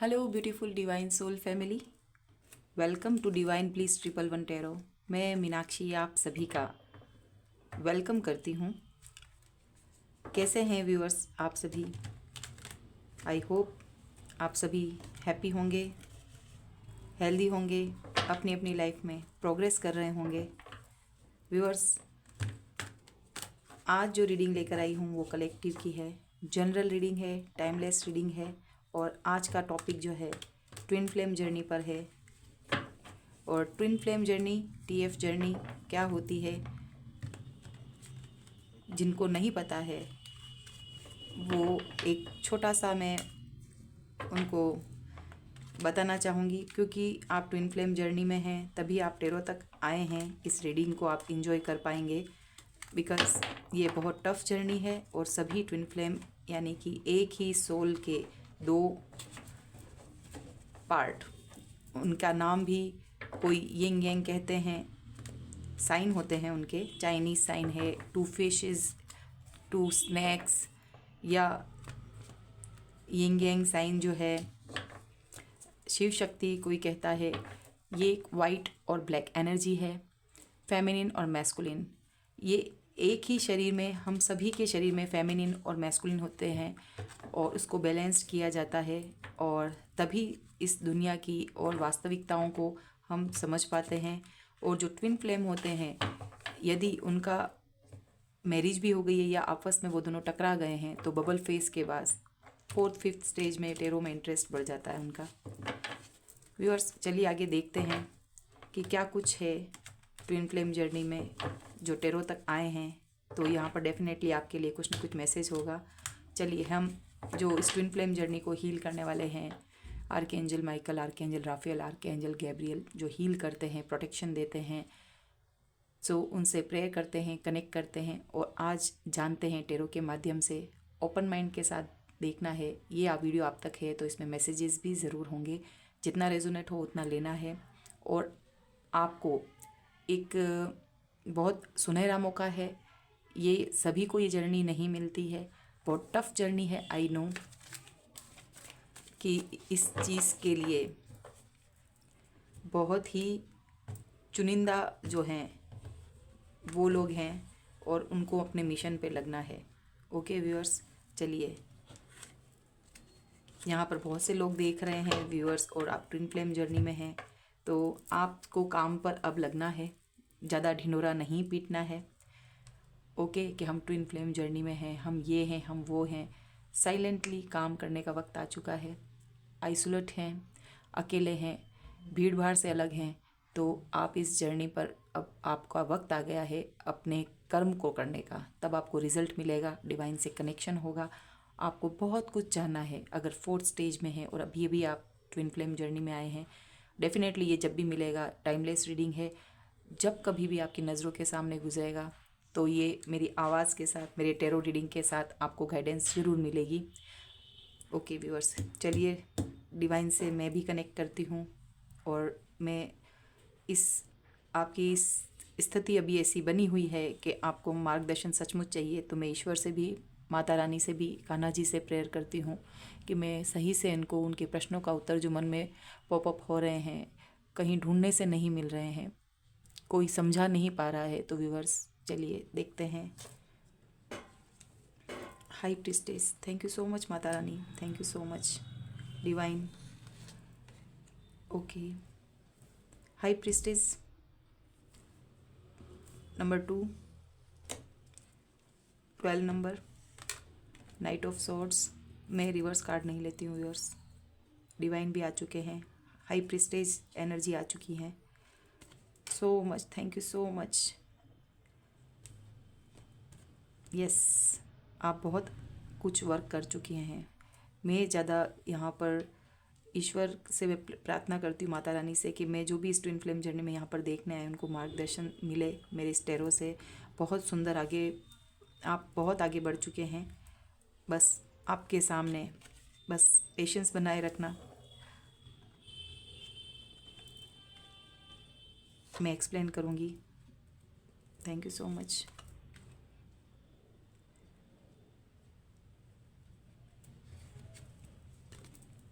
Hello beautiful divine soul family, welcome to divine please 111 tarot. मैं मीनाक्षी आप सभी का वेलकम करती हूँ। कैसे हैं व्यूअर्स आप सभी? आई होप आप सभी हैप्पी होंगे, हेल्दी होंगे, अपनी अपनी लाइफ में प्रोग्रेस कर रहे होंगे। व्यूअर्स, आज जो रीडिंग लेकर आई हूँ वो कलेक्टिव की है, जनरल रीडिंग है, टाइमलेस रीडिंग है। और आज का टॉपिक जो है ट्विन फ्लेम जर्नी पर है। और twin flame journey, TF journey क्या होती है, जिनको नहीं पता है वो एक छोटा सा मैं उनको बताना चाहूँगी, क्योंकि आप ट्विन फ्लेम जर्नी में हैं तभी आप टेरो तक आए हैं। इस रीडिंग को आप इंजॉय कर पाएंगे बिकॉज़ ये बहुत टफ जर्नी है। और सभी ट्विन फ्लेम यानी कि एक ही सोल के दो पार्ट, उनका नाम भी कोई यिंग यांग कहते हैं, साइन होते हैं उनके। चाइनीज़ साइन है, 2 फिशेस, 2 स्नैक्स, या यिंग यांग साइन जो है शिव शक्ति कोई कहता है। ये एक वाइट और ब्लैक एनर्जी है, फेमिनिन और मैस्कुलिन। ये एक ही शरीर में, हम सभी के शरीर में फेमिनिन और मैस्कुलिन होते हैं और उसको बैलेंस्ड किया जाता है। और तभी इस दुनिया की और वास्तविकताओं को हम समझ पाते हैं। और जो ट्विन फ्लेम होते हैं, यदि उनका मैरिज भी हो गई है या आपस में वो दोनों टकरा गए हैं, तो बबल फेस के बाद 4th 5th स्टेज में टेरो में इंटरेस्ट बढ़ जाता है उनका। व्यूअर्स, चलिए आगे देखते हैं कि क्या कुछ है ट्विन फ्लेम जर्नी में। जो टेरो तक आए हैं तो यहाँ पर डेफिनेटली आपके लिए कुछ ना कुछ मैसेज होगा। चलिए, हम जो इस ट्विन फ्लेम जर्नी को हील करने वाले हैं, archangel Michael, archangel Raphael, archangel Gabriel, जो हील करते हैं, प्रोटेक्शन देते हैं। सो उनसे प्रेयर करते हैं, कनेक्ट करते हैं और आज जानते हैं टेरो के माध्यम से। ओपन माइंड के साथ देखना है। ये वीडियो आप तक है तो इसमें मैसेजेस भी ज़रूर होंगे, जितना रेजोनेट हो उतना लेना है। और आपको एक बहुत सुनहरा मौका है। ये सभी को ये जर्नी नहीं मिलती है, बहुत टफ जर्नी है। आई नो कि इस चीज़ के लिए बहुत ही चुनिंदा जो हैं वो लोग हैं और उनको अपने मिशन पे लगना है। ओके व्यूअर्स, चलिए, यहाँ पर बहुत से लोग देख रहे हैं व्यूअर्स, और आप ट्विन फ्लेम जर्नी में हैं तो आपको काम पर अब लगना है, ज़्यादा ढिंढोरा नहीं पीटना है। ओके कि हम ट्विन फ्लेम जर्नी में हैं, हम ये हैं, हम वो हैं। साइलेंटली काम करने का वक्त आ चुका है। आइसोलेट हैं, अकेले हैं, भीड़ भाड़ से अलग हैं, तो आप इस जर्नी पर अब आपका वक्त आ गया है अपने कर्म को करने का। तब आपको रिजल्ट मिलेगा, डिवाइन से कनेक्शन होगा। आपको बहुत कुछ जानना है। अगर 4th स्टेज में है और अभी भी आप ट्विन फ्लेम जर्नी में आए हैं, डेफिनेटली ये जब भी मिलेगा, टाइमलेस रीडिंग है। जब कभी भी आपकी नज़रों के सामने गुजरेगा तो ये मेरी आवाज़ के साथ, मेरे टेरो रीडिंग के साथ आपको गाइडेंस ज़रूर मिलेगी। ओके व्यूअर्स, चलिए डिवाइन से मैं भी कनेक्ट करती हूँ। और मैं इस आपकी इस स्थिति अभी ऐसी बनी हुई है कि आपको मार्गदर्शन सचमुच चाहिए, तो मैं ईश्वर से भी, माता रानी से भी, कान्हा जी से प्रेयर करती हूँ कि मैं सही से इनको उनके प्रश्नों का उत्तर जो मन में पॉपअप हो रहे हैं, कहीं ढूंढने से नहीं मिल रहे हैं, कोई समझा नहीं पा रहा है। तो व्यूअर्स, चलिए देखते हैं। High priestess, thank you so much Mata Rani, thank you so much divine. Okay, high priestess number 2, 12 number, knight of swords. मैं रिवर्स कार्ड नहीं लेती हूँ व्यूअर्स। डिवाइन भी आ चुके हैं, हाई प्रिस्टेज एनर्जी आ चुकी हैं। So much, thank you so much. Yes, आप बहुत कुछ वर्क कर चुके हैं। मैं ज़्यादा यहाँ पर ईश्वर से मैं प्रार्थना करती हूँ, माता रानी से, कि मैं जो भी इस ट्विन फ्लेम जर्नी में यहाँ पर देखने आए उनको मार्गदर्शन मिले मेरे इस टेरो से। बहुत सुंदर आगे, आप बहुत आगे बढ़ चुके हैं। बस आपके सामने बस पेशेंस बनाए रखना। मैं एक्सप्लेन करूँगी। Thank you so much.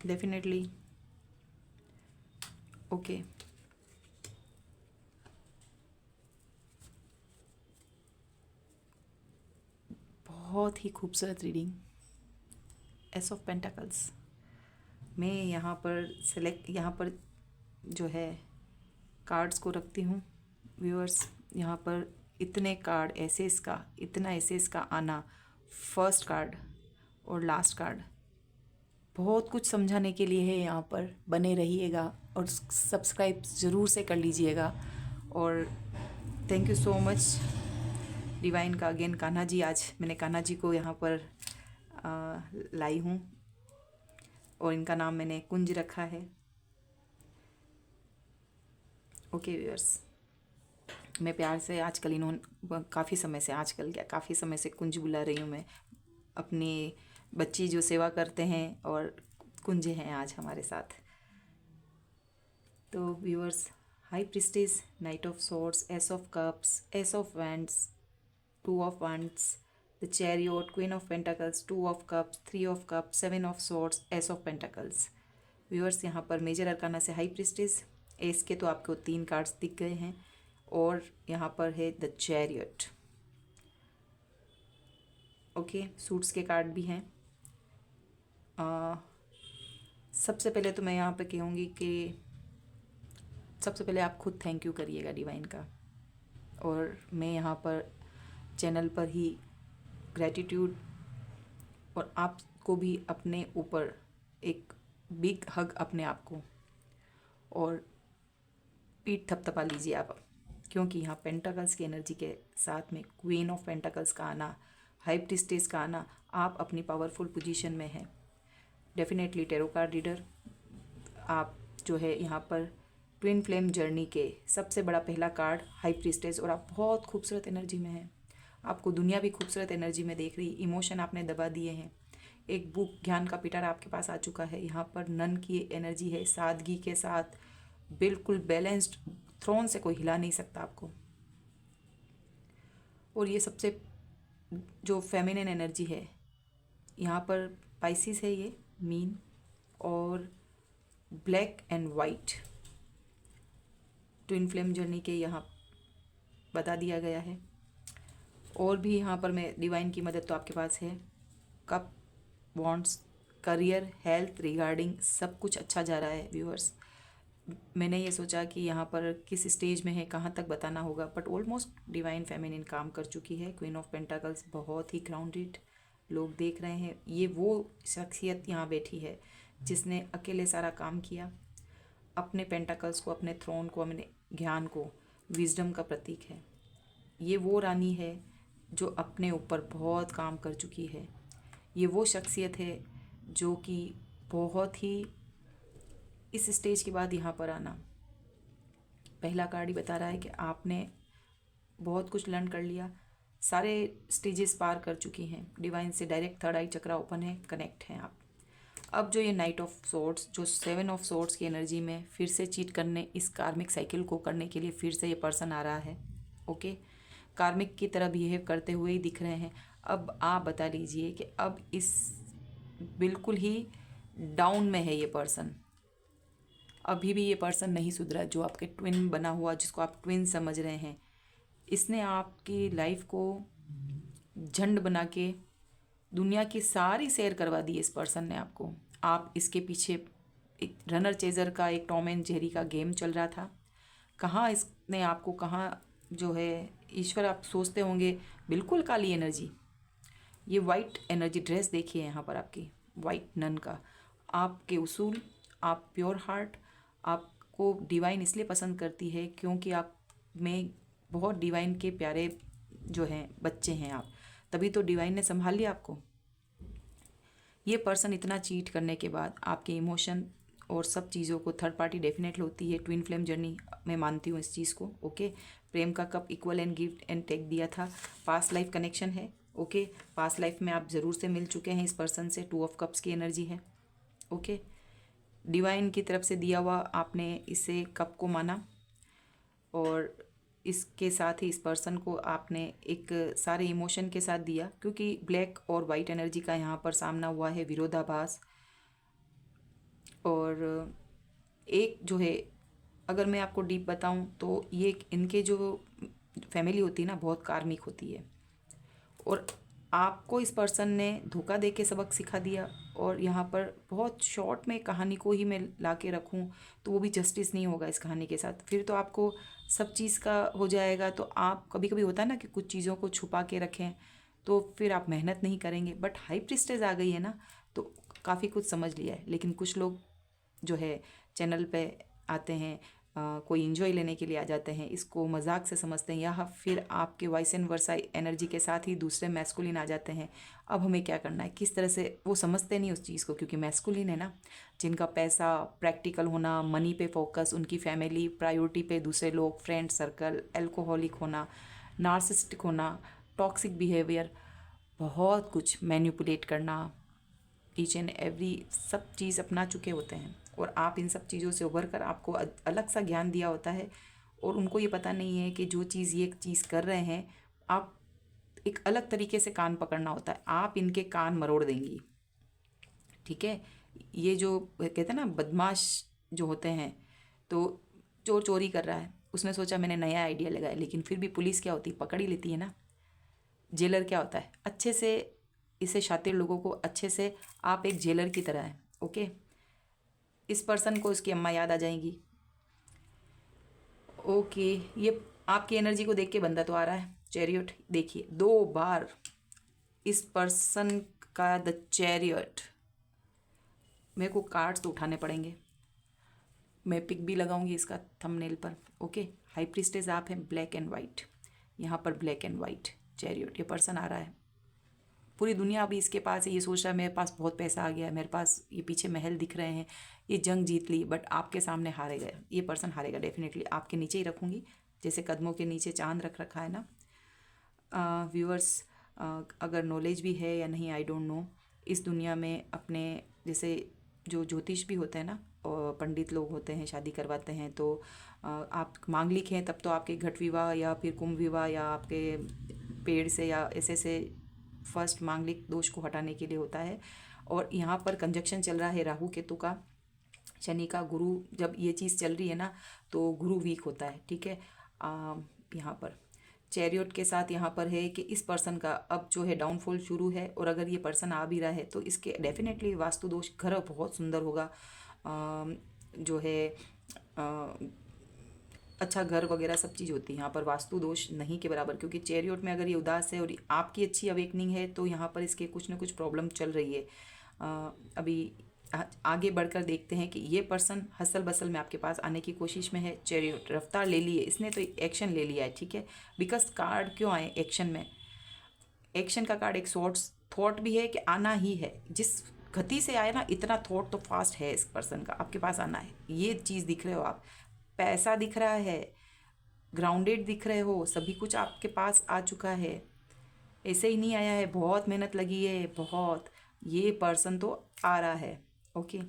Definitely okay, बहुत ही खूबसूरत रीडिंग, एस ऑफ पेंटाकल्स। मैं यहाँ पर जो है कार्ड्स को रखती हूँ व्यूअर्स। यहाँ पर इतने कार्ड इतना एसेस का आना, फर्स्ट कार्ड और लास्ट कार्ड बहुत कुछ समझाने के लिए है। यहाँ पर बने रहिएगा और सब्सक्राइब ज़रूर से कर लीजिएगा। और thank you so much divine का अगेन। कान्हा जी, आज मैंने कान्हा जी को यहाँ पर लाई हूँ और इनका नाम मैंने कुंज रखा है। ओके व्यूअर्स, मैं प्यार से आजकल काफ़ी समय से कुंज बुला रही हूँ। मैं अपनी बच्ची जो सेवा करते हैं और कुंज हैं आज हमारे साथ। तो viewers, high priestess, night of swords, S of cups, S of wands, two of wands, the chariot, queen of pentacles, two of cups, three of cups, seven of swords, S of pentacles. Viewers, यहाँ पर major arcana से high priestess, S के तो आपको 3 cards दिख गए हैं और यहाँ पर है द चैरियट। ओके, सूट्स के कार्ड भी हैं। सबसे पहले तो मैं यहाँ पे कहूँगी कि सबसे पहले आप खुद थैंक यू करिएगा डिवाइन का। और मैं यहाँ पर चैनल पर ही ग्रैटिट्यूड, और आपको भी अपने ऊपर एक बिग हग अपने आप को, और पीठ थपथपा लीजिए आप, क्योंकि यहाँ पेंटाकल्स की एनर्जी के साथ में क्वीन ऑफ पेंटाकल्स का आना, हाई प्रिस्टेस का आना, आप अपनी पावरफुल पोजीशन में हैं। डेफिनेटली टैरो कार्ड रीडर आप जो है यहाँ पर ट्विन फ्लेम जर्नी के सबसे बड़ा पहला कार्ड हाई प्रिस्टेस, और आप बहुत खूबसूरत एनर्जी में हैं। आपको दुनिया भी खूबसूरत एनर्जी में देख रही। इमोशन आपने दबा दिए हैं। एक बुक ज्ञान का पिटारा आपके पास आ चुका है। यहाँ पर नन की एनर्जी है, सादगी के साथ, बिल्कुल बैलेंस्ड। थ्रोन से कोई हिला नहीं सकता आपको। और ये सबसे जो फेमिनिन एनर्जी है यहाँ पर पाइसिस है, ये मीन और black and white twin flame journey के यहाँ बता दिया गया है। और भी यहाँ पर मैं डिवाइन की मदद तो आपके पास है। Cup, wants, career, health regarding सब कुछ अच्छा जा रहा है व्यूअर्स। मैंने ये सोचा कि यहाँ पर किस स्टेज में है, कहाँ तक बताना होगा, बट ऑलमोस्ट डिवाइन फेमिनिन काम कर चुकी है। क्वीन ऑफ पेंटाकल्स बहुत ही ग्राउंडेड लोग देख रहे हैं। ये वो शख्सियत यहाँ बैठी है जिसने अकेले सारा काम किया, अपने पेंटाकल्स को, अपने थ्रोन को, अपने ज्ञान को, विजडम का प्रतीक है। ये वो रानी है जो अपने ऊपर बहुत काम कर चुकी है। ये वो शख्सियत है जो कि बहुत ही इस स्टेज के बाद यहाँ पर आना, पहला कार्ड ही बता रहा है कि आपने बहुत कुछ लर्न कर लिया, सारे स्टेजेस पार कर चुकी हैं। डिवाइन से डायरेक्ट थर्ड आई चक्रा ओपन है, कनेक्ट हैं आप। अब जो ये नाइट ऑफ सोर्ड्स, जो 7 ऑफ सोर्ड्स की एनर्जी में फिर से चीट करने, इस कार्मिक साइकिल को करने के लिए फिर से ये पर्सन आ रहा है। ओके, कार्मिक की तरह बिहेव करते हुए ही दिख रहे हैं। अब आप बता लीजिए कि अब इस बिल्कुल ही डाउन में है ये पर्सन। अभी भी ये पर्सन नहीं सुधरा, जो आपके ट्विन बना हुआ, जिसको आप ट्विन समझ रहे हैं। इसने आपकी लाइफ को झंड बना के दुनिया की सारी सैर करवा दी। इस पर्सन ने आपको, आप इसके पीछे एक रनर चेजर का, एक टॉम एंड जेरी का गेम चल रहा था। कहाँ इसने आपको, कहाँ जो है ईश्वर, आप सोचते होंगे बिल्कुल काली एनर्जी। ये वाइट एनर्जी ड्रेस देखिए यहाँ पर आपकी, वाइट नन का, आपके उसूल, आप प्योर हार्ट। आपको डिवाइन इसलिए पसंद करती है क्योंकि आप में बहुत डिवाइन के प्यारे जो हैं बच्चे हैं आप, तभी तो डिवाइन ने संभाल लिया आपको। ये पर्सन इतना चीट करने के बाद आपके इमोशन और सब चीज़ों को, थर्ड पार्टी डेफिनेटली होती है ट्विन फ्लेम जर्नी, मैं मानती हूँ इस चीज़ को। ओके, प्रेम का cup, equal and gift and take दिया था। पास्ट लाइफ कनेक्शन है। ओके, पास्ट लाइफ में आप ज़रूर से मिल चुके हैं इस पर्सन से। 2 ऑफ कप्स की एनर्जी है। ओके, डिवाइन की तरफ से दिया हुआ आपने इसे कप को माना, और इसके साथ ही इस पर्सन को आपने एक सारे इमोशन के साथ दिया, क्योंकि ब्लैक और वाइट एनर्जी का यहाँ पर सामना हुआ है, विरोधाभास। और एक जो है अगर मैं आपको डीप बताऊं तो ये इनके जो फैमिली होती है ना बहुत कार्मिक होती है, और आपको इस पर्सन ने धोखा दे के सबक सिखा दिया। और यहाँ पर बहुत शॉर्ट में कहानी को ही मैं ला के रखूँ तो वो भी जस्टिस नहीं होगा इस कहानी के साथ, फिर तो आपको सब चीज़ का हो जाएगा। तो आप कभी कभी होता है ना कि कुछ चीज़ों को छुपा के रखें तो फिर आप मेहनत नहीं करेंगे। बट हाई प्रिस्टेज आ गई है ना तो काफ़ी कुछ समझ लिया है। लेकिन कुछ लोग जो है चैनल पे आते हैं, कोई इन्जॉय लेने के लिए आ जाते हैं, इसको मजाक से समझते हैं, या फिर आपके वाइस एंड वर्सा एनर्जी के साथ ही दूसरे मैस्कुलिन आ जाते हैं। अब हमें क्या करना है, किस तरह से, वो समझते नहीं उस चीज़ को, क्योंकि मैस्कुलिन है ना जिनका पैसा, प्रैक्टिकल होना, मनी पे फोकस, उनकी फैमिली प्रायोरिटी पे, दूसरे लोग, फ्रेंड सर्कल, एल्कोहलिक होना, नार्सिसिस्टिक होना, टॉक्सिक बिहेवियर, बहुत कुछ मैनिपुलेट करना, ईच एंड एवरी सब चीज़ अपना चुके होते हैं। और आप इन सब चीज़ों से उभर कर आपको अलग सा ज्ञान दिया होता है, और उनको ये पता नहीं है कि जो चीज़ ये चीज़ कर रहे हैं आप एक अलग तरीके से कान पकड़ना होता है, आप इनके कान मरोड़ देंगी। ठीक है, ये जो कहते हैं ना बदमाश जो होते हैं, तो चोर चोरी कर रहा है, उसने सोचा मैंने नया आइडिया लगाया, लेकिन फिर भी पुलिस क्या होती है, पकड़ ही लेती है ना। जेलर क्या होता है, अच्छे से इसे शातिर लोगों को अच्छे से, आप एक जेलर की तरह हैं। ओके, इस पर्सन को उसकी अम्मा याद आ जाएंगी। ओके, ये आपकी एनर्जी को देख के बंदा तो आ रहा है चैरियट। देखिए 2 बार इस पर्सन का द चैरियट। मेरे को कार्ड्स तो उठाने पड़ेंगे, मैं पिक भी लगाऊंगी इसका थंबनेल पर। ओके, हाई प्रीस्टेस आप हैं, ब्लैक एंड वाइट, यहाँ पर ब्लैक एंड वाइट चैरियट, ये पर्सन आ रहा है। पूरी दुनिया अभी इसके पास है, ये सोच रहा है मेरे पास बहुत पैसा आ गया है, मेरे पास ये पीछे महल दिख रहे हैं, ये जंग जीत ली, बट आपके सामने हारेगा। ये पर्सन हारेगा डेफिनेटली, आपके नीचे ही रखूँगी जैसे कदमों के नीचे चांद रख रखा है ना। व्यूअर्स, अगर नॉलेज भी है या नहीं आई डोंट नो, इस दुनिया में अपने जैसे जो ज्योतिष भी होते हैं ना, और पंडित लोग होते हैं, शादी करवाते हैं, तो आप मांगलिक हैं तब तो आपके घट विवाह या फिर कुंभ विवाह या आपके पेड़ से या ऐसे से फर्स्ट मांगलिक दोष को हटाने के लिए होता है। और यहाँ पर कंजक्शन चल रहा है राहु केतु का, शनि का, गुरु, जब ये चीज़ चल रही है ना तो गुरु वीक होता है। ठीक है, यहाँ पर चैरियट के साथ यहाँ पर है कि इस पर्सन का अब जो है डाउनफॉल शुरू है, और अगर ये पर्सन आ भी रहा है तो इसके डेफिनेटली वास्तु दोष, घर बहुत सुंदर होगा, जो है अच्छा घर वगैरह सब चीज़ होती है, यहाँ पर वास्तु दोष नहीं के बराबर, क्योंकि चैरियट में अगर ये उदास है और आपकी अच्छी अवेकनिंग है तो यहाँ पर इसके कुछ ना कुछ प्रॉब्लम चल रही है। अभी आगे बढ़कर देखते हैं कि ये पर्सन हसल बसल में आपके पास आने की कोशिश में है। चैरियट रफ्तार ले ली है इसने, तो एक्शन ले लिया है। ठीक है, बिकॉज कार्ड क्यों आए एक्शन में, एक्शन का कार्ड एक शॉर्ट्स थॉट भी है कि आना ही है, जिस गति से आए ना इतना थॉट तो फास्ट है इस पर्सन का, आपके पास आना है। ये चीज़ दिख रहे हो आप, पैसा दिख रहा है, ग्राउंडेड दिख रहे हो, सभी कुछ आपके पास आ चुका है, ऐसे ही नहीं आया है, बहुत मेहनत लगी है, बहुत। ये पर्सन तो आ रहा है। ओके,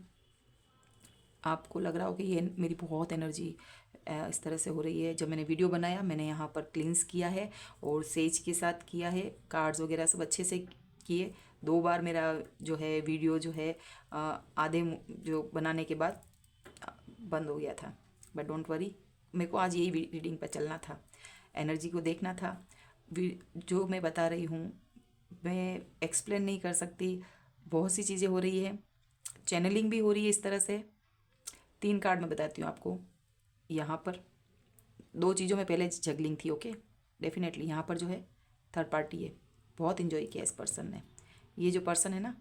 आपको लग रहा हो कि ये मेरी बहुत एनर्जी इस तरह से हो रही है। जब मैंने वीडियो बनाया मैंने यहाँ पर क्लींस किया है और सेज के साथ किया है, कार्ड्स वगैरह सब अच्छे से किए। 2 बार मेरा जो है वीडियो जो है आधे जो बनाने के बाद बंद हो गया था, बट डोंट वरी, मेरे को आज यही रीडिंग पर चलना था, एनर्जी को देखना था। जो मैं बता रही हूँ मैं एक्सप्लेन नहीं कर सकती, बहुत सी चीज़ें हो रही है, चैनलिंग भी हो रही है इस तरह से। 3 कार्ड मैं बताती हूँ आपको। यहाँ पर 2 चीज़ों में पहले जगलिंग थी। ओके, डेफिनेटली यहाँ पर जो है थर्ड पार्टी है, बहुत इन्जॉय किया इस पर्सन ने। ये जो पर्सन है ना,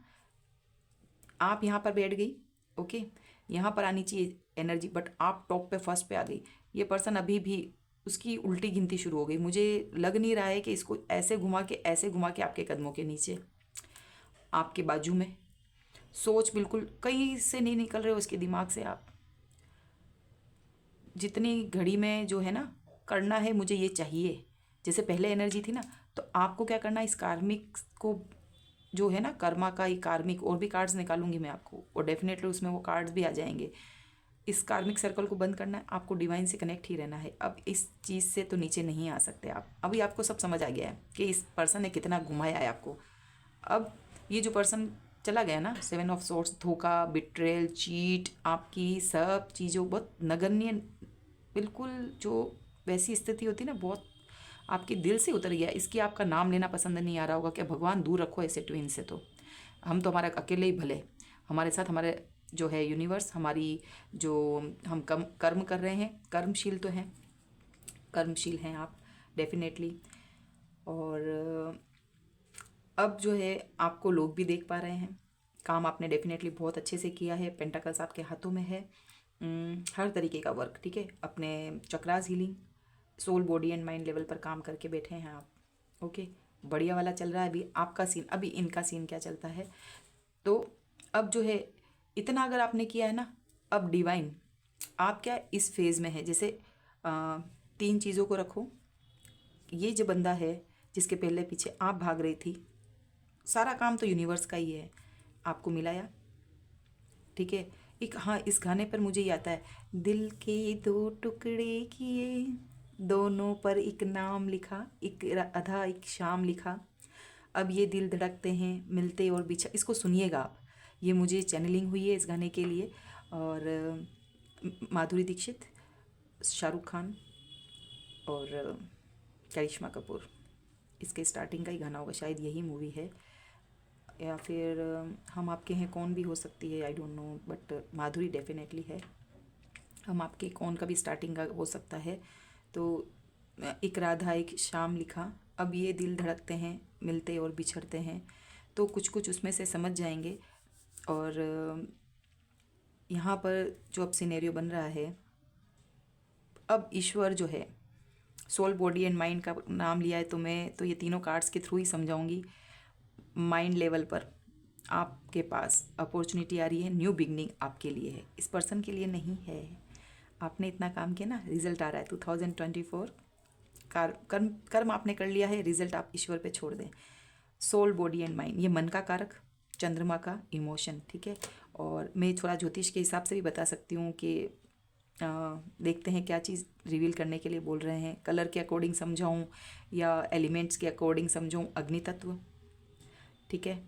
आप यहाँ पर बैठ गई, ओके, यहाँ पर आनी चाहिए एनर्जी, बट आप टॉप पे फर्स्ट पे आ गई। ये पर्सन अभी भी उसकी उल्टी गिनती शुरू हो गई, मुझे लग नहीं रहा है कि इसको ऐसे घुमा के ऐसे घुमा के आपके कदमों के नीचे, आपके बाजू में, सोच बिल्कुल कहीं से नहीं निकल रहे हो उसके दिमाग से। आप जितनी घड़ी में जो है ना करना है, मुझे ये चाहिए, जैसे पहले एनर्जी थी ना, तो आपको क्या करना है, इस कार्मिक को जो है ना, कर्मा का ये कार्मिक, और भी कार्ड्स निकालूंगी मैं आपको, और डेफिनेटली उसमें वो कार्ड्स भी आ जाएंगे। इस कार्मिक सर्कल को बंद करना है, आपको डिवाइन से कनेक्ट ही रहना है। अब इस चीज़ से तो नीचे नहीं आ सकते आप। अभी आपको सब समझ आ गया है कि इस पर्सन ने कितना घुमाया है आपको। अब ये जो पर्सन चला गया ना, 7 ऑफ सोर्ट्स, धोखा, बिट्रेल, चीट, आपकी सब चीज़ों बहुत नगण्य बिल्कुल जो वैसी स्थिति होती है ना, बहुत आपके दिल से उतर गया, इसकी आपका नाम लेना पसंद नहीं आ रहा होगा, क्या भगवान दूर रखो ऐसे ट्विन से। तो हम तो हमारा अकेले ही भले, हमारे साथ हमारे जो है यूनिवर्स, हमारी जो हम कम कर्म कर रहे हैं, कर्मशील तो हैं, कर्मशील हैं आप डेफिनेटली। और अब जो है आपको लोग भी देख पा रहे हैं, काम आपने डेफिनेटली बहुत अच्छे से किया है, पेंटाकल्स आपके हाथों में है। हर तरीके का वर्क, ठीक है, अपने chakras healing, soul body and mind level पर काम करके बैठे हैं आप। ओके, बढ़िया वाला चल रहा है अभी आपका सीन। अभी इनका सीन क्या चलता है, तो अब जो है इतना अगर आपने किया है ना, अब डिवाइन आप क्या इस फेज़ में है, जैसे तीन चीज़ों को रखो। ये जो बंदा है जिसके पहले पीछे आप भाग रही थी, सारा काम तो यूनिवर्स का ही है, आपको मिलाया, ठीक है। एक हाँ, इस गाने पर मुझे ये आता है, दिल के दो टुकड़े किए, दोनों पर एक नाम लिखा, एक आधा एक शाम लिखा, अब ये दिल धड़कते हैं मिलते और बिछा। इसको सुनिएगा आप, ये मुझे चैनलिंग हुई है इस गाने के लिए। और माधुरी दीक्षित, शाहरुख खान और करिश्मा कपूर, इसके स्टार्टिंग का ही गाना होगा शायद, यही मूवी है, या फिर हम आपके हैं कौन भी हो सकती है, I don't know, but Madhuri definitely है। हम आपके कौन का भी स्टार्टिंग का हो सकता है। तो एक राधा एक शाम लिखा, अब ये दिल धड़कते हैं मिलते और बिछड़ते हैं, तो कुछ कुछ उसमें से समझ जाएंगे। और यहाँ पर जो अब सिनेरियो बन रहा है, अब ईश्वर जो है, सोल बॉडी एंड माइंड का नाम लिया है, तो मैं तो ये तीनों कार्ड्स के थ्रू ही समझाऊंगी। माइंड लेवल पर आपके पास अपॉर्चुनिटी आ रही है, न्यू बिगनिंग आपके लिए है, इस पर्सन के लिए नहीं है। आपने इतना काम किया ना, रिजल्ट आ रहा है 2024। कर्म कर्म आपने कर लिया है, रिजल्ट आप ईश्वर पे छोड़ दें। सोल बॉडी एंड माइंड, ये मन का कारक, चंद्रमा का इमोशन, ठीक है। और मैं थोड़ा ज्योतिष के हिसाब से भी बता सकती हूँ कि देखते हैं क्या चीज़ रिवील करने के लिए बोल रहे हैं। कलर के अकॉर्डिंग समझाऊँ या एलिमेंट्स के अकॉर्डिंग समझाऊँ, अग्नि तत्व, ठीक है।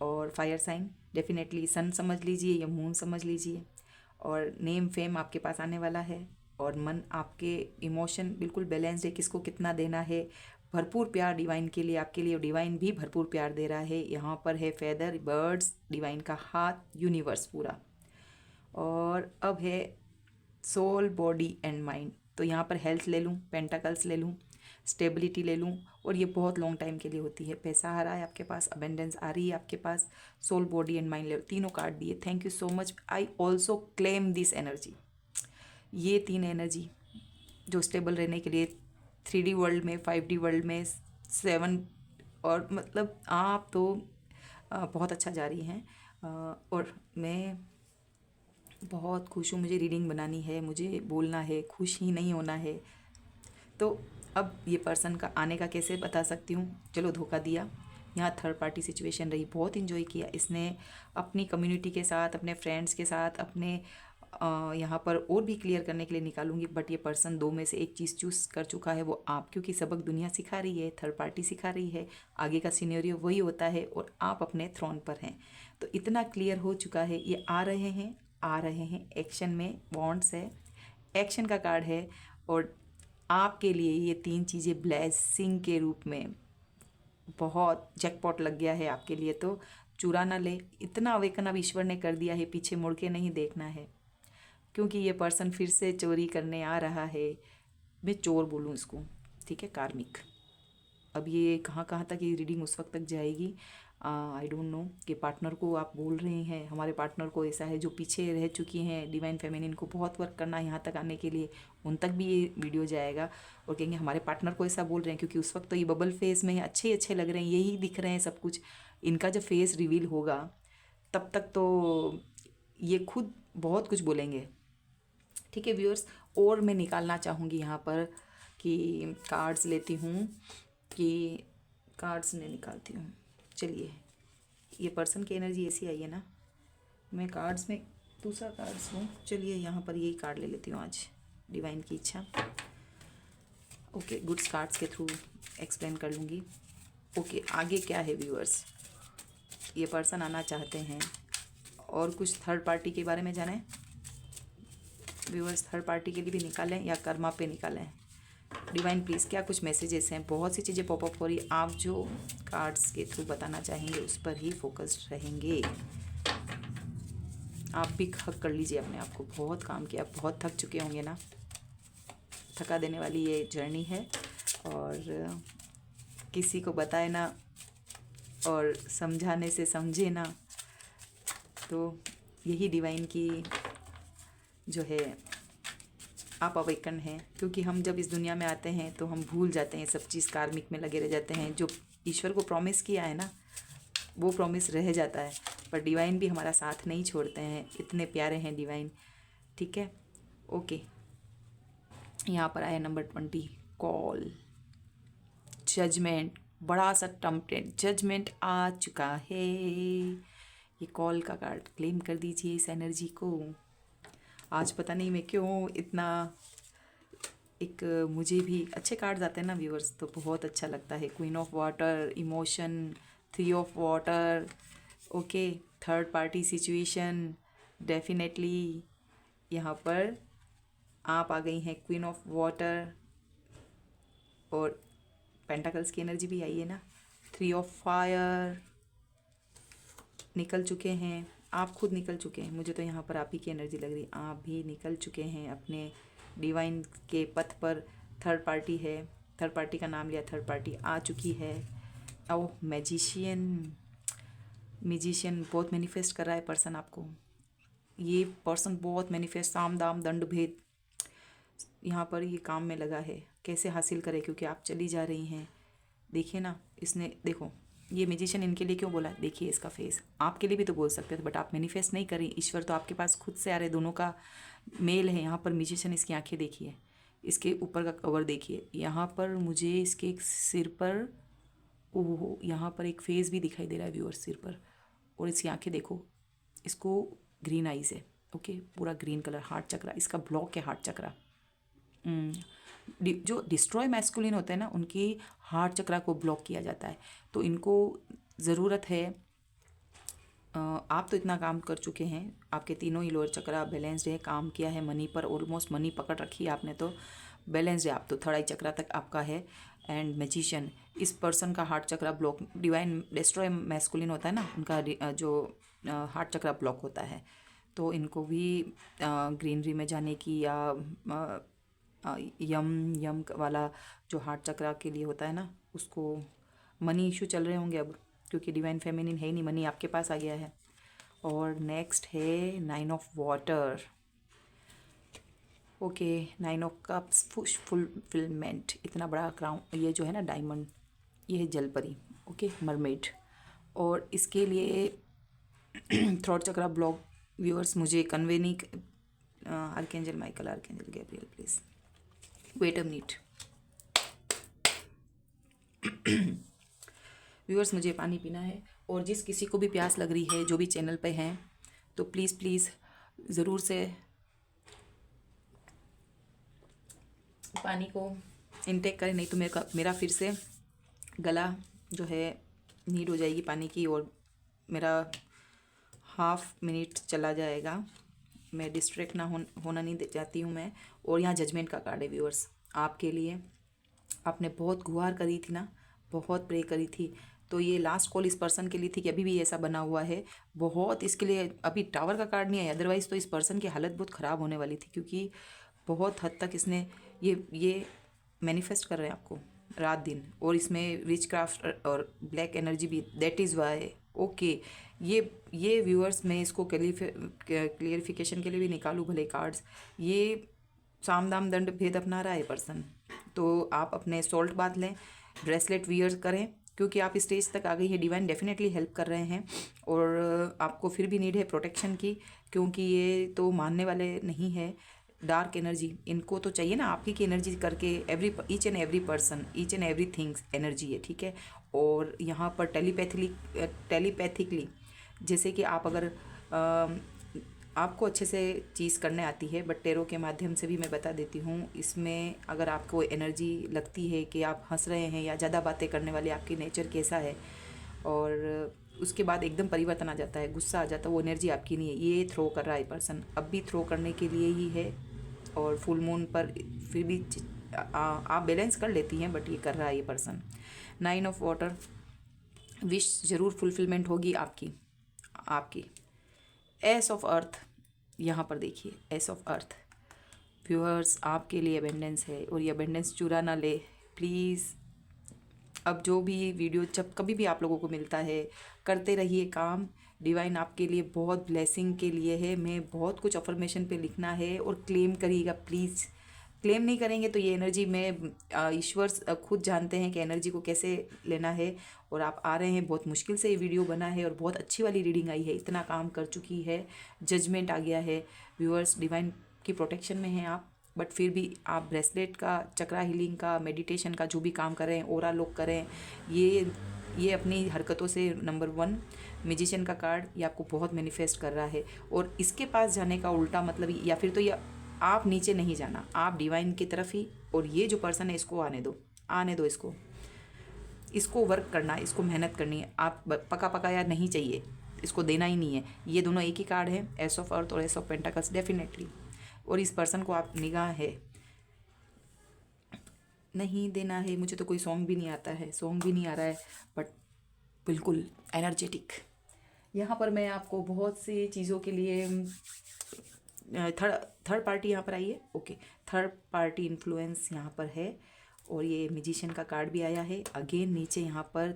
और फायर साइन डेफिनेटली सन समझ लीजिए या मून समझ लीजिए। और नेम फेम आपके पास आने वाला है। और मन आपके इमोशन बिल्कुल बैलेंस्ड है, किसको कितना देना है, भरपूर प्यार डिवाइन के लिए, आपके लिए डिवाइन भी भरपूर प्यार दे रहा है। यहाँ पर है फेदर, बर्ड्स, डिवाइन का हाथ, यूनिवर्स पूरा। और अब है सोल बॉडी एंड माइंड, तो यहाँ पर हेल्थ ले लूँ, पेंटाकल्स ले लूँ, स्टेबिलिटी ले लूँ, और ये बहुत लॉन्ग टाइम के लिए होती है। पैसा आ रहा है आपके पास, अबेंडेंस आ रही है आपके पास, सोल बॉडी एंड माइंड ले, तीनों कार्ड दिए। Thank you so much, I also claim this energy. ये तीन एनर्जी जो स्टेबल रहने के लिए 3D वर्ल्ड में, 5D वर्ल्ड में, 7, और मतलब आप तो बहुत अच्छा जा रही हैं। और मैं बहुत खुश हूँ, मुझे रीडिंग बनानी है, मुझे बोलना है, खुश ही नहीं होना है। तो अब ये पर्सन का आने का कैसे बता सकती हूँ, चलो धोखा दिया, यहाँ थर्ड पार्टी सिचुएशन रही, बहुत इन्जॉय किया इसने अपनी कम्युनिटी के साथ, अपने फ्रेंड्स के साथ, अपने यहाँ पर और भी क्लियर करने के लिए निकालूंगी। बट ये पर्सन दो में से एक चीज़ चूज़ कर चुका है, वो आप, क्योंकि सबक दुनिया सिखा रही है, थर्ड पार्टी सिखा रही है, आगे का सिनेरियो वही होता है, और आप अपने थ्रोन पर हैं। तो इतना क्लियर हो चुका है, ये आ रहे हैं, आ रहे हैं एक्शन में, बॉन्ड्स है, एक्शन का कार्ड है। और आपके लिए ये तीन चीज़ें ब्लेसिंग के रूप में बहुत जैकपॉट लग गया है आपके लिए। तो चुरा ना ले, इतना अवेकन अब ईश्वर ने कर दिया है, पीछे मुड़ के नहीं देखना है, क्योंकि ये पर्सन फिर से चोरी करने आ रहा है। मैं चोर बोलूँ इसको, ठीक है, कार्मिक। अब ये कहाँ कहाँ तक ये रीडिंग उस वक्त तक जाएगी, आई डोंट नो। कि पार्टनर को आप बोल रहे हैं, हमारे पार्टनर को ऐसा है, जो पीछे रह चुकी हैं डिवाइन फेमिनिन को बहुत वर्क करना है यहाँ तक आने के लिए, उन तक भी ये वीडियो जाएगा। और कहेंगे हमारे पार्टनर को ऐसा बोल रहे हैं, क्योंकि उस वक्त तो ये बबल फेस में अच्छे ही अच्छे लग रहे हैं, यही दिख रहे हैं सब कुछ। इनका जब फेस रिवील होगा तब तक तो ये खुद बहुत कुछ बोलेंगे, ठीक है व्यूअर्स। और मैं निकालना चाहूँगी यहाँ पर कि कार्ड्स लेती हूँ, कि कार्ड्स नहीं निकालती हूँ, चलिए। ये पर्सन की एनर्जी ऐसी आई है ना, मैं कार्ड्स में दूसरा कार्ड्स लूँ, चलिए यहाँ पर यही कार्ड ले लेती हूँ आज, डिवाइन की इच्छा। ओके, गुड्स कार्ड्स के थ्रू एक्सप्लेन कर लूँगी। ओके, आगे क्या है व्यूअर्स, ये पर्सन आना चाहते हैं और कुछ थर्ड पार्टी के बारे में जाने, व्यूअर्स थर्ड पार्टी के लिए भी निकालें या कर्मा पे निकालें। डिवाइन प्लीज़ क्या कुछ मैसेजेस हैं, बहुत सी चीज़ें पॉपअप हो रही, आप जो कार्ड्स के थ्रू बताना चाहेंगे उस पर ही फोकस्ड रहेंगे। आप भी हक कर लीजिए अपने आप को, बहुत काम किया, बहुत थक चुके होंगे ना, थका देने वाली ये जर्नी है और किसी को बताए ना और समझाने से समझे ना, तो यही डिवाइन की जो है आप अवेकन हैं। क्योंकि हम जब इस दुनिया में आते हैं तो हम भूल जाते हैं सब चीज़, कार्मिक में लगे रह जाते हैं। जो ईश्वर को प्रॉमिस किया है ना वो प्रॉमिस रह जाता है, पर डिवाइन भी हमारा साथ नहीं छोड़ते हैं, इतने प्यारे हैं डिवाइन। ठीक है, ओके। यहाँ पर आया नंबर 20 कॉल, जजमेंट, बड़ा सा टम्पटेड जजमेंट आ चुका है। ये कॉल का कार्ड क्लेम कर दीजिए इस एनर्जी को। आज पता नहीं मैं क्यों इतना मुझे भी अच्छे कार्ड्स आते हैं ना व्यूअर्स तो बहुत अच्छा लगता है। Queen of water, emotion, 3 of water, okay, third party situation, definitely यहाँ पर आप आ गई हैं क्वीन ऑफ वाटर और पेंटाकल्स की एनर्जी भी आई है ना, 3 ऑफ फायर, निकल चुके हैं आप, खुद निकल चुके हैं, मुझे तो यहाँ पर आप ही की एनर्जी लग रही, आप भी निकल चुके हैं अपने डिवाइन के पथ पर। थर्ड पार्टी है, थर्ड पार्टी का नाम लिया, थर्ड पार्टी आ चुकी है। ओह मैजिशियन बहुत मैनिफेस्ट कर रहा है पर्सन आपको, ये पर्सन बहुत मैनिफेस्ट, साम दाम दंड भेद यहाँ पर ये काम में लगा है, कैसे हासिल करे, क्योंकि आप चली जा रही हैं। देखिए ना, इसने देखो ये म्यूजिशियन इनके लिए क्यों बोला, देखिए इसका फेस, आपके लिए भी तो बोल सकते थे बट आप मैनिफेस्ट नहीं करें। ईश्वर तो आपके पास खुद से आ रहे, दोनों का मेल है। यहाँ पर म्यूजिशियन, इसकी आंखें देखिए, इसके ऊपर का कवर देखिए, यहाँ पर मुझे इसके एक सिर पर, ओहो यहाँ पर एक फेस भी दिखाई दे रहा है व्यूअर सिर पर, और इसकी आंखें देखो, इसको ग्रीन आइज है, ओके, पूरा ग्रीन कलर, हार्ट चक्रा इसका ब्लॉक है, हार्ट चक्रा। जो डिस्ट्रॉय मैस्कुलिन होते हैं ना उनकी हार्ट चक्रा को ब्लॉक किया जाता है, तो इनको ज़रूरत है। आप तो इतना काम कर चुके हैं, आपके तीनों ही लोअर चक्रा बैलेंस्ड है, काम किया है मनी पर, ऑलमोस्ट मनी पकड़ रखी है आपने, तो बैलेंस्ड है आप, तो थर्ड आई चक्रा तक आपका है। एंड मैजिशियन, इस पर्सन का हार्ट चक्रा ब्लॉक, डिवाइन डिस्ट्रॉय मैस्कुलिन होता है ना उनका जो हार्ट चक्रा ब्लॉक होता है, तो इनको भी ग्रीनरी में जाने की या यम वाला जो हार्ट चक्रा के लिए होता है ना, उसको मनी इशू चल रहे होंगे अब, क्योंकि डिवाइन फेमिनिन है ही नहीं, मनी आपके पास आ गया है। और नेक्स्ट है 9 of water, okay, 9 of cups, fulfilment, इतना बड़ा क्राउन, ये जो है ना डायमंड, ये है जलपरी, ओके, मरमेड, और इसके लिए थ्रोट चक्रा ब्लॉक व्यूअर्स मुझे कन्वे नहीं, archangel Michael, archangel Gabriel please wait a minute. Viewers मुझे पानी पीना है, और जिस किसी को भी प्यास लग रही है जो भी चैनल पे हैं तो प्लीज़ ज़रूर से पानी को इनटेक करें, नहीं तो मेरा फिर से गला जो है नीड हो जाएगी पानी की, और मेरा हाफ मिनट चला जाएगा, मैं डिस्ट्रैक्ट ना होना नहीं चाहती हूँ मैं। और यहाँ जजमेंट का कार्ड है व्यूअर्स आपके लिए, आपने बहुत गुहार करी थी ना, बहुत प्रे करी थी, तो ये लास्ट कॉल इस पर्सन के लिए थी कि अभी भी ऐसा बना हुआ है बहुत, इसके लिए अभी टावर का कार्ड नहीं है, अदरवाइज़ तो इस पर्सन की हालत बहुत ख़राब होने वाली थी, क्योंकि बहुत हद तक इसने ये मैनिफेस्ट कर रहे हैं आपको रात दिन, और इसमें विच क्राफ्ट और ब्लैक एनर्जी भी, दैट इज़ वाई, ओके। ये व्यूअर्स मैं इसको क्लियरिफिकेशन के लिए भी निकालूँ भले कार्ड्स, ये साम दाम दंड भेद अपना रहा है पर्सन, तो आप अपने सॉल्ट बात लें, ब्रेसलेट वियर करें, क्योंकि आप इस स्टेज तक आ गई है, डिवाइन डेफिनेटली हेल्प कर रहे हैं, और आपको फिर भी नीड है प्रोटेक्शन की, क्योंकि ये तो मानने वाले नहीं है। डार्क एनर्जी इनको तो चाहिए ना आपकी की एनर्जी करके, each and every person, each and every things energy है, ठीक है। और यहाँ पर टेलीपैथिकली जैसे कि आप अगर आपको अच्छे से चीज़ करने आती है, बट टेरो के माध्यम से भी मैं बता देती हूँ, इसमें अगर आपको एनर्जी लगती है कि आप हंस रहे हैं या ज़्यादा बातें करने वाले, आपकी नेचर कैसा है, और उसके बाद एकदम परिवर्तन आ जाता है, गुस्सा आ जाता है, वो एनर्जी आपकी नहीं है, ये थ्रो कर रहा है पर्सन, अब भी थ्रो करने के लिए ही है, और फुल मून पर फिर भी आप बैलेंस कर लेती हैं, बट ये कर रहा है ये पर्सन। 9 ऑफ वाटर, विश ज़रूर फुलफिलमेंट होगी आपकी आपकी। एस ऑफ अर्थ, यहाँ पर देखिए एस ऑफ अर्थ। व्यूअर्स, आपके लिए अबेंडेंस है और ये अबेंडेंस चुरा ना ले प्लीज़। अब जो भी वीडियो जब कभी भी आप लोगों को मिलता है, करते रहिए काम। डिवाइन आपके लिए बहुत ब्लेसिंग के लिए है। मैं बहुत कुछ अफर्मेशन पे लिखना है और क्लेम करिएगा प्लीज़। क्लेम नहीं करेंगे तो ये एनर्जी में ईश्वर खुद जानते हैं कि एनर्जी को कैसे लेना है। और आप आ रहे हैं, बहुत मुश्किल से ये वीडियो बना है और बहुत अच्छी वाली रीडिंग आई है। इतना काम कर चुकी है, जजमेंट आ गया है। व्यूअर्स, डिवाइन की प्रोटेक्शन में हैं आप, बट फिर भी आप ब्रेसलेट का, चक्रा हीलिंग का, मेडिटेशन का जो भी काम कर रहे हैं, ओरा लॉक करें, ये अपनी हरकतों से नंबर 1 मैजिशियन का कार्ड ये आपको बहुत मैनिफेस्ट कर रहा है। और इसके पास जाने का उल्टा मतलब, या फिर तो ये आप नीचे नहीं जाना, आप डिवाइन की तरफ ही। और ये जो पर्सन है इसको आने दो इसको वर्क करना, इसको मेहनत करनी है। आप पका पकाया नहीं चाहिए, इसको देना ही नहीं है। ये दोनों एक ही कार्ड है, एस ऑफ अर्थ और एस ऑफ पेंटाकल्स डेफिनेटली। और इस पर्सन को आप निगाह है नहीं देना है। मुझे तो कोई सॉन्ग भी नहीं आता है, सॉन्ग भी नहीं आ रहा है, बट बिल्कुल एनर्जेटिक। यहाँ पर मैं आपको बहुत सी चीज़ों के लिए थर्ड पार्टी यहाँ पर आई है। ओके, थर्ड पार्टी इन्फ्लुएंस यहाँ पर है। और ये म्यूजिशियन का कार्ड भी आया है। अगेन नीचे यहाँ पर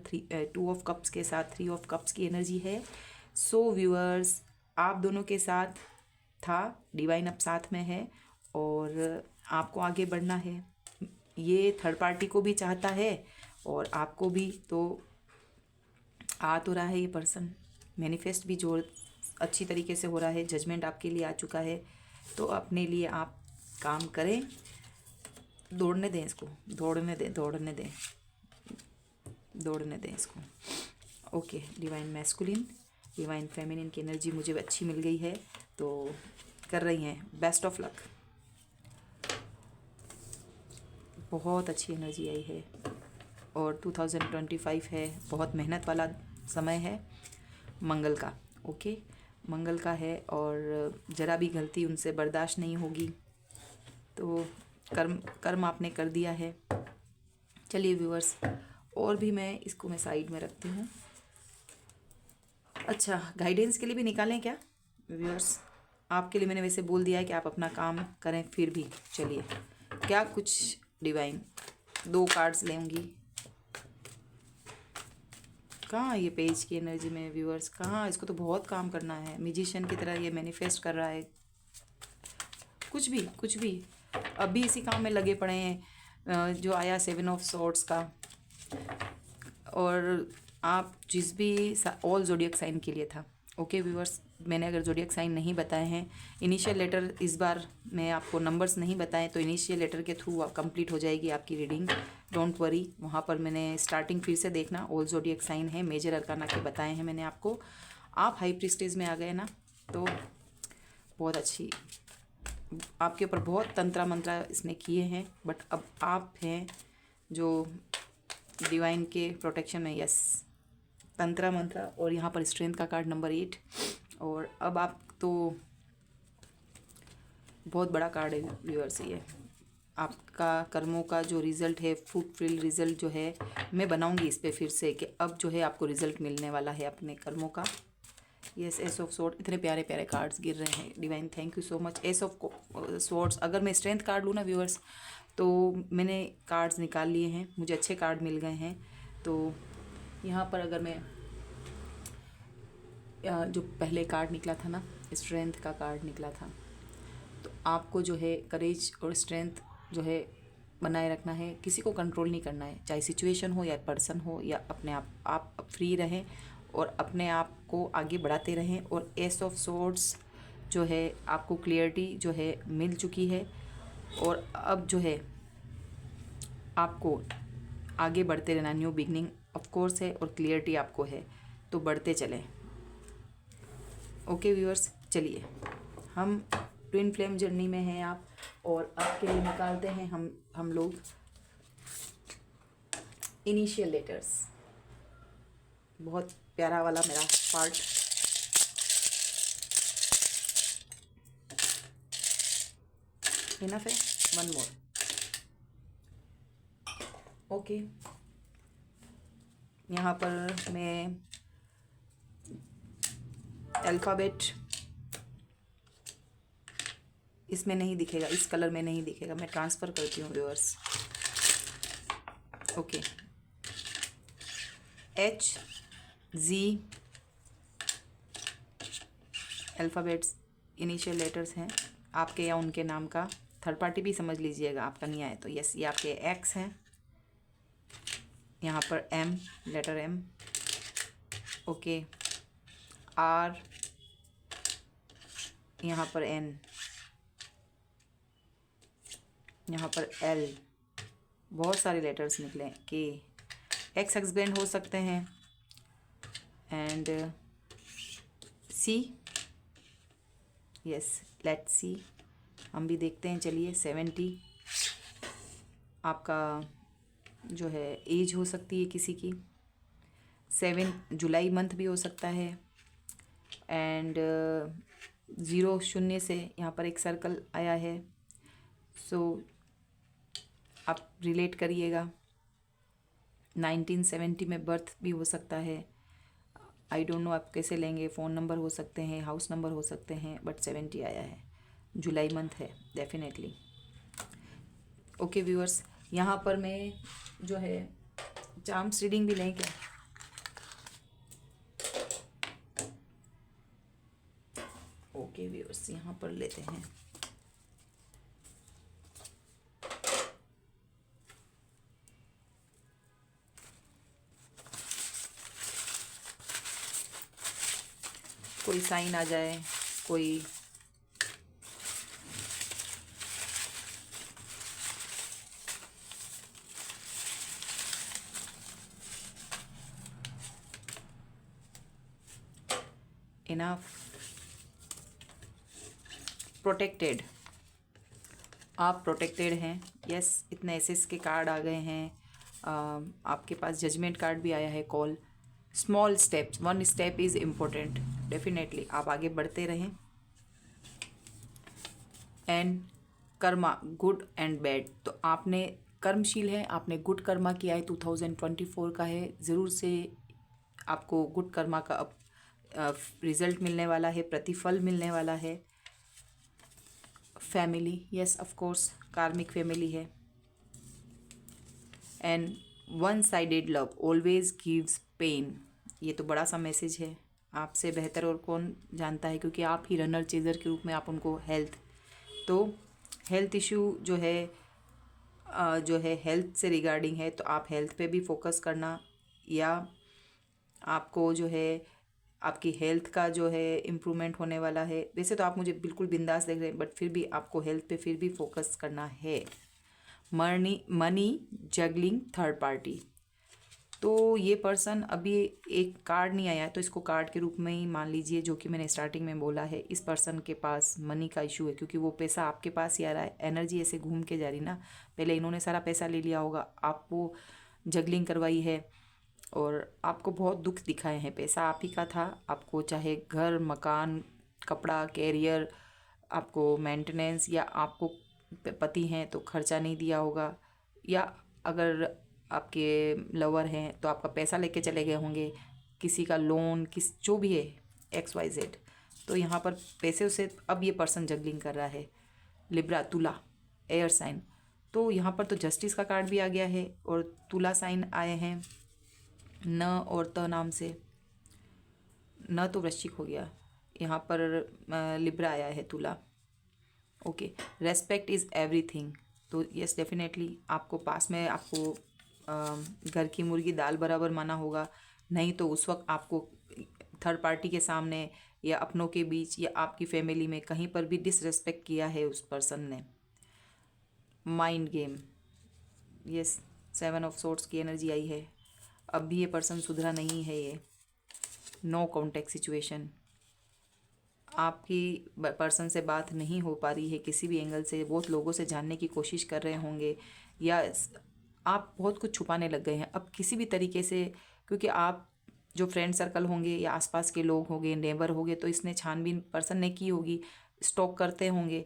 2 ऑफ कप्स के साथ 3 ऑफ कप्स की एनर्जी है। सो व्यूअर्स, आप दोनों के साथ था, डिवाइन अब साथ में है और आपको आगे बढ़ना है। ये थर्ड पार्टी को भी चाहता है और आपको भी। तो आ तो रहा है ये पर्सन, मैनिफेस्ट भी जो अच्छी तरीके से हो रहा है। जजमेंट आपके लिए आ चुका है, तो अपने लिए आप काम करें। दौड़ने दें इसको, दौड़ने दें इसको। Okay, divine masculine, divine feminine की एनर्जी मुझे अच्छी मिल गई है, तो कर रही हैं। बेस्ट ऑफ लक, बहुत अच्छी एनर्जी आई है। और 2025 है, बहुत मेहनत वाला समय है मंगल का। ओके, मंगल का है और ज़रा भी गलती उनसे बर्दाश्त नहीं होगी। तो कर्म आपने कर दिया है। चलिए व्यूअर्स, और भी मैं साइड में रखती हूँ। अच्छा, गाइडेंस के लिए भी निकालें क्या व्यूअर्स? आपके लिए मैंने वैसे बोल दिया है कि आप अपना काम करें, फिर भी चलिए क्या कुछ डिवाइन 2 कार्ड्स लेंगी। कहाँ ये पेज की एनर्जी में व्यूअर्स, कहाँ? इसको तो बहुत काम करना है। म्यूजिशियन की तरह ये मैनिफेस्ट कर रहा है। कुछ भी अभी इसी काम में लगे पड़े हैं। जो आया 7 ऑफ सॉर्ड्स का। और आप जिस भी ऑल जोडियक साइन के लिए था। ओके व्यूअर्स, मैंने अगर जोडियक साइन नहीं बताए हैं, इनिशियल लेटर इस बार मैं आपको नंबर्स नहीं बताएं, तो इनिशियल लेटर के थ्रू आप कंप्लीट हो जाएगी आपकी रीडिंग। डोंट वरी, वहाँ पर मैंने स्टार्टिंग फिर से देखना, ऑल जोडियक साइन है, मेजर अरकाना के बताए हैं मैंने आपको। आप हाई प्रीस्टेज में आ गए ना, तो बहुत अच्छी, आपके ऊपर बहुत तंत्रा मंत्रा इसने किए हैं, बट अब आप हैं जो डिवाइन के प्रोटेक्शन में। यस, तंत्रा मंत्रा। और यहाँ पर स्ट्रेंथ का कार्ड नंबर 8। और अब आप तो बहुत बड़ा कार्ड है व्यूअर्स, ये आपका कर्मों का जो रिज़ल्ट है, फ्रूटफुल रिज़ल्ट जो है, मैं बनाऊंगी इस पर फिर से कि अब जो है आपको रिज़ल्ट मिलने वाला है अपने कर्मों का। यस, एस ऑफ स्वॉर्ड, इतने प्यारे प्यारे कार्ड्स गिर रहे हैं divine, thank you so much. S of swords, अगर मैं स्ट्रेंथ कार्ड लूँ ना व्यूअर्स, तो मैंने कार्ड्स निकाल लिए हैं, मुझे अच्छे कार्ड मिल गए हैं। तो यहाँ पर अगर मैं जो पहले कार्ड निकला था ना, स्ट्रेंथ का कार्ड निकला था, तो आपको जो है करेज और स्ट्रेंथ जो है बनाए रखना है। किसी को कंट्रोल नहीं करना है, चाहे सिचुएशन हो या पर्सन हो या अपने आप फ्री रहें और अपने आप को आगे बढ़ाते रहें। और एस ऑफ सोर्ड्स जो है आपको क्लियरिटी जो है मिल चुकी है, और अब जो है आपको आगे बढ़ते रहना, न्यू बिगनिंग ऑफ कोर्स है और क्लियरिटी आपको है, तो बढ़ते चलें। ओके व्यूअर्स, चलिए हम ट्विन फ्लेम जर्नी में हैं आप, और आपके लिए निकालते हैं हम लोग इनिशियल लेटर्स। बहुत प्यारा वाला मेरा पार्ट। इनफ है, वन मोर। ओके, यहाँ पर मैं अल्फ़ाबेट इसमें नहीं दिखेगा, इस कलर में नहीं दिखेगा, मैं ट्रांसफ़र करती हूँ viewers. Okay, H Z alphabets initial letters हैं आपके या उनके नाम का, थर्ड पार्टी भी समझ लीजिएगा, आपका नहीं आए तो। यस, ये आपके एक्स हैं। यहाँ पर M, letter M। Okay, R, यहाँ पर N, यहाँ पर L, बहुत सारे लेटर्स निकले। K, एक्स हस्बैंड हो सकते हैं। And C, yes, let's see, हम भी देखते हैं। चलिए, 70 आपका जो है एज हो सकती है किसी की। 7 जुलाई मंथ भी हो सकता है। एंड 0 शून्य से यहाँ पर एक सर्कल आया है, सो आप रिलेट करिएगा। 1970 में बर्थ भी हो सकता है। आई डोंट नो आप कैसे लेंगे, फ़ोन नंबर हो सकते हैं, हाउस नंबर हो सकते हैं, बट 70 आया है, जुलाई मंथ है डेफिनेटली। ओके व्यूअर्स, यहाँ पर मैं जो है चार्म्स रीडिंग भी लें क्या? ओके व्यूअर्स, यहाँ पर लेते हैं। कोई साइन आ जाए, कोई इनफ, प्रोटेक्टेड, आप प्रोटेक्टेड हैं। यस, इतने एसेस के कार्ड आ गए हैं। आपके पास जजमेंट कार्ड भी आया है। Call, small steps, one step is important, definitely आप आगे बढ़ते रहें। And Karma, good and bad, तो आपने कर्मशील है, आपने गुड कर्मा किया है, 2024 का है, ज़रूर से आपको गुड कर्मा का अब रिजल्ट मिलने वाला है, प्रतिफल मिलने वाला है। Family, yes of course, karmic family है। And one sided love always gives pain, ये तो बड़ा सा मैसेज है। आपसे बेहतर और कौन जानता है, क्योंकि आप ही रनर चेजर के रूप में आप उनको हेल्थ इशू जो है हेल्थ से रिगार्डिंग है, तो आप हेल्थ पे भी फोकस करना, या आपको जो है आपकी हेल्थ का जो है इम्प्रूवमेंट होने वाला है। वैसे तो आप मुझे बिल्कुल बिंदास देख रहे हैं, बट फिर भी आपको हेल्थ पे फिर भी फोकस करना है। मनी जगलिंग, थर्ड पार्टी, तो ये पर्सन, अभी एक कार्ड नहीं आया है तो इसको कार्ड के रूप में ही मान लीजिए, जो कि मैंने स्टार्टिंग में बोला है। इस पर्सन के पास मनी का इशू है, क्योंकि वो पैसा आपके पास ही आ रहा है, एनर्जी ऐसे घूम के जा रही ना। पहले इन्होंने सारा पैसा ले लिया होगा, आपको जगलिंग करवाई है और आपको बहुत दुख दिखाए हैं। पैसा आप ही का था, आपको चाहे घर, मकान, कपड़ा, कैरियर, आपको मेंटेनेंस, या आपको पति हैं तो खर्चा नहीं दिया होगा, या अगर आपके लवर हैं तो आपका पैसा लेके चले गए होंगे, किसी का लोन, किस जो भी है XYZ। तो यहाँ पर पैसे उसे अब ये पर्सन जगलिंग कर रहा है। लिब्रा, तुला, एयर साइन, तो यहाँ पर तो जस्टिस का कार्ड भी आ गया है और तुला साइन आए हैं न और त नाम से। न तो वृश्चिक हो गया, यहाँ पर लिब्रा आया है, तुला। ओके, रेस्पेक्ट इज़ एवरीथिंग, तो यस डेफिनेटली आपको पास में आपको घर की मुर्गी दाल बराबर माना होगा। नहीं तो उस वक्त आपको थर्ड पार्टी के सामने या अपनों के बीच या आपकी फैमिली में कहीं पर भी डिसरेस्पेक्ट किया है उस पर्सन ने। Mind game, yes, 7 of swords की एनर्जी आई है। अब भी ये पर्सन सुधरा नहीं है। ये नो कॉन्टेक्ट सिचुएशन, आपकी पर्सन से बात नहीं हो पा रही है किसी भी एंगल से, बहुत लोगों से जानने की कोशिश कर रहे होंगे, या आप बहुत कुछ छुपाने लग गए हैं अब किसी भी तरीके से, क्योंकि आप जो फ्रेंड सर्कल होंगे या आसपास के लोग होंगे, नेबर होंगे, तो इसने छानबीन पर्सन ने की होगी, स्टॉक करते होंगे,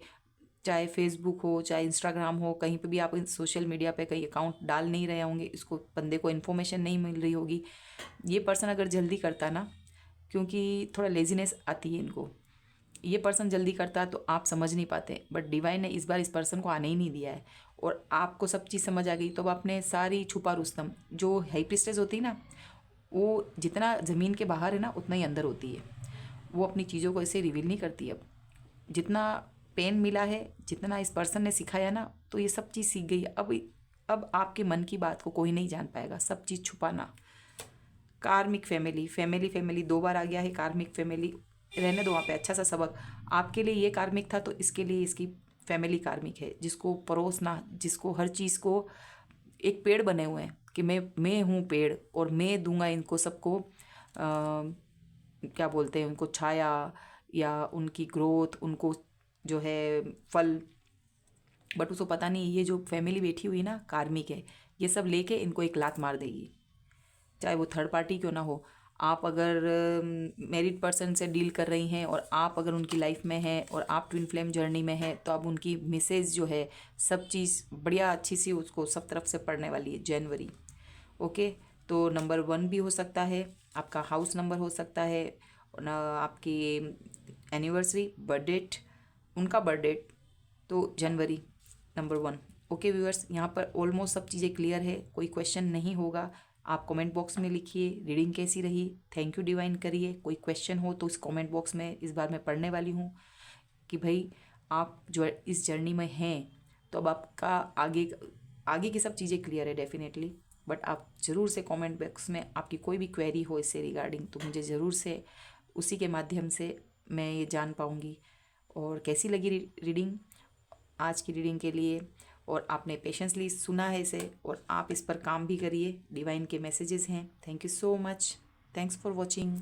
चाहे फेसबुक हो, चाहे इंस्टाग्राम हो, कहीं पे भी आप सोशल मीडिया पे कहीं अकाउंट डाल नहीं रहे होंगे, इसको बंदे को इन्फॉर्मेशन नहीं मिल रही होगी। ये पर्सन अगर जल्दी करता ना, क्योंकि थोड़ा लेजीनेस आती है इनको, ये पर्सन जल्दी करता तो आप समझ नहीं पाते, बट डिवाइन ने इस बार इस पर्सन को आने ही नहीं दिया है और आपको सब चीज़ समझ आ गई। तो अब आपने सारी छुपा रुस्तम, जो हाई प्रिस्टेस होती है ना, वो जितना ज़मीन के बाहर है ना उतना ही अंदर होती है। वो अपनी चीज़ों को ऐसे रिवील नहीं करती। अब जितना पेन मिला है, जितना इस पर्सन ने सिखाया ना, तो ये सब चीज़ सीख गई। अब आपके मन की बात को कोई नहीं जान पाएगा, सब चीज़ छुपाना। कार्मिक फैमिली, फैमिली फैमिली 2 बार आ गया है। कार्मिक फैमिली रहने दो वहाँ पे, अच्छा सा सबक। आपके लिए ये कार्मिक था तो इसके लिए इसकी फैमिली कार्मिक है, जिसको परोसना, जिसको हर चीज़ को एक पेड़ बने हुए हैं कि मैं हूँ पेड़ और मैं दूंगा इनको सबको क्या बोलते हैं उनको, छाया या उनकी ग्रोथ, उनको जो है फल। बट उसको पता नहीं ये जो फैमिली बैठी हुई ना कार्मिक है, ये सब लेके इनको एक लात मार देगी, चाहे वो थर्ड पार्टी क्यों ना हो। आप अगर मैरिड पर्सन से डील कर रही हैं और आप अगर उनकी लाइफ में हैं और आप ट्विन फ्लेम जर्नी में हैं, तो अब उनकी मैसेज जो है सब चीज़ बढ़िया अच्छी सी उसको सब तरफ से पढ़ने वाली है जनवरी। ओके, तो नंबर 1 भी हो सकता है, आपका हाउस नंबर हो सकता है, आपकी एनिवर्सरी, बर्थ डेट, उनका बर्थ डेट, तो जनवरी नंबर 1। ओके व्यूअर्स, यहाँ पर ऑलमोस्ट सब चीज़ें क्लियर है, कोई क्वेश्चन नहीं होगा। आप कमेंट बॉक्स में लिखिए रीडिंग कैसी रही, थैंक यू डिवाइन करिए। कोई क्वेश्चन हो तो इस कमेंट बॉक्स में इस बार मैं पढ़ने वाली हूँ कि भाई आप जो इस जर्नी में हैं, तो अब आपका आगे आगे की सब चीज़ें क्लियर है डेफिनेटली। बट आप ज़रूर से कमेंट बॉक्स में आपकी कोई भी क्वेरी हो इससे रिगार्डिंग, तो मुझे ज़रूर से उसी के माध्यम से मैं ये जान पाऊँगी। और कैसी लगी रीडिंग आज की रीडिंग के लिए, और आपने पेशेंसली सुना है इसे और आप इस पर काम भी करिए। डिवाइन के मैसेजेस हैं। Thank you so much, thanks for watching.